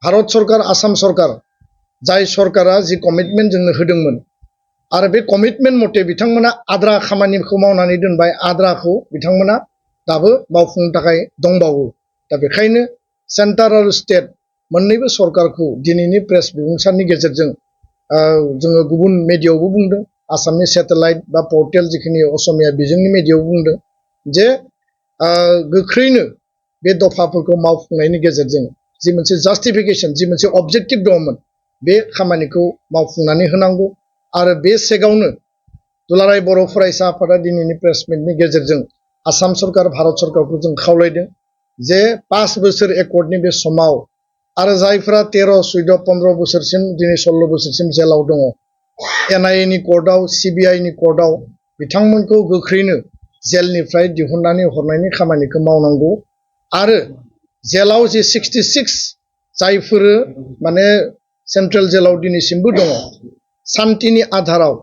भारत सरकार आसाम सरकार जाय सरकारा जि कमिटमेन्ट जोंनो होदोंमोन आरो बे कमिटमेन्ट मथे बिथांमोना आद्रा खामानिखौ मावनानै दोनबाय आद्राखौ बिथांमोना दाबो मावफुंनो थाखाय दंबावो दा बेखायनो सेन्टार आरो स्टेट मोननैबो सरकारखौ दिनैनि प्रेस बिबुंसारनि गेजेरजों जोङो गुबुन मेडियायावबो बुंदों आसामनि सेटेलाइट बा पर्टेल जिखिनि असमिया बिजोंनि मेडियायाव बुंदों जे गोख्रैनो बे दफाफोरखौ मावफुंनायनि गेजेरजों जि मोनसे जास्टिफिकेशन जि मोनसे अबजेक्टिभ दंमोन बे खामानिखौ मावफुंनानै होनांगौ आरो बे सेगावनो दुलाराय बर' फरायसा आफादा दिनैनि प्रेस मिटनि गेजेरजों आसाम सरकार भारत सरकारखौ जों खावलायदों जे 5 बोसोर एकर्डनि बे समाव आरो जायफ्रा 13, 14, 15 बोसोरसिम दिनै 16 बोसोरसिम जेलाव दङ NIA नि कर्टआव CBI नि कर्टआव बिथांमोनखौ गोख्रैनो जेलनिफ्राय दिहुननानै हरनायनि खामानिखौ मावनांगौ आरो जेलाव जे 66 जायफोर माने सेन्ट्रेल जेलाव दिनैसिमबो दङ शान्तिनि आधाराव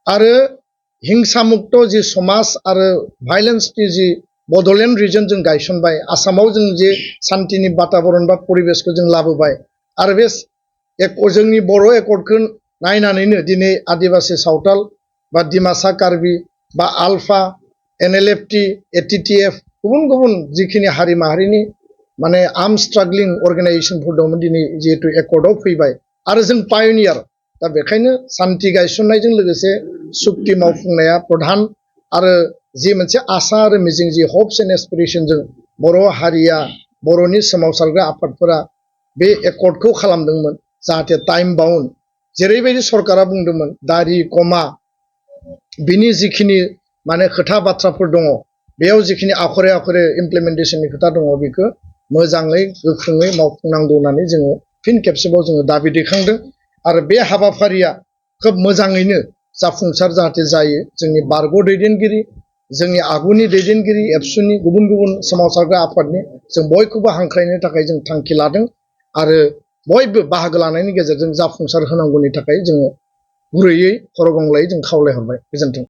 आरो हिंसा मुक्त जि समाज आरो भाइलेन्सनि जि बड'लेण्ड रिजन जों गायसनबाय आसामाव जों जे शान्तिनि वातावरण बा परिबेसखौ जों लाबोबाय आरो बे जोंनि बर' एकर्डखौ नायनानैनो दिनै आदिबासि सावथाल बा डिमासा कार्बि बा आलफा NLFT ATTF गुबुन गुबुन जिखिनि हारि माहारिनि माने आर्म स्ट्रागलिं अर्गानाइजेशनफोर दंमोन दिनै जिहेतु एकर्डआव फैबाय आरो जों पायनियार दा बेखायनो शान्ति गायसननायजों लोगोसे सुक्ति मावफुंनाया प्रधान आरो जि मोनसे आसा आरो मिजिं जि हप्स एन्ड एसपिरेशनजों बर' हारिया बर'नि सोमावसारग्रा आफादफोरा बे एकर्डखौ खालामदोंमोन जाहाथे टाइम बाउन्ड जेरैबायदि सरकारा बुंदोंमोन दारि कमा बिनि जिखिनि माने खोथा बाथ्राफोर दङ बेयाव जिखिनि आखरे आखरे इमप्लिमेन्टेशननि खोथा दङ बेखौ मोजाङै गोख्रोङै मावफुंनांगौ होननानै जोङो फिन खेबसेबाव जोङो दाबि दैखांदों आरो बे हाबाफारिया खोब मोजाङैनो जाफुंसार जाहाथे जायो जोंनि बारग' दैदेनगिरि जोंनि आगुनि दैदेनगिरि एबसुनि गुबुन गुबुन सोमावसारग्रा आफादनि जों बयखौबो हांख्रायनो थाखाय जों थांखि लादों आरो बयबो बाहागो लानायनि गेजेरजों जाफुंसार होनांगौनि थाखाय जोङो गुरैयै खर' गंग्लायै जों खावलायहरबाय गोजोन्थों।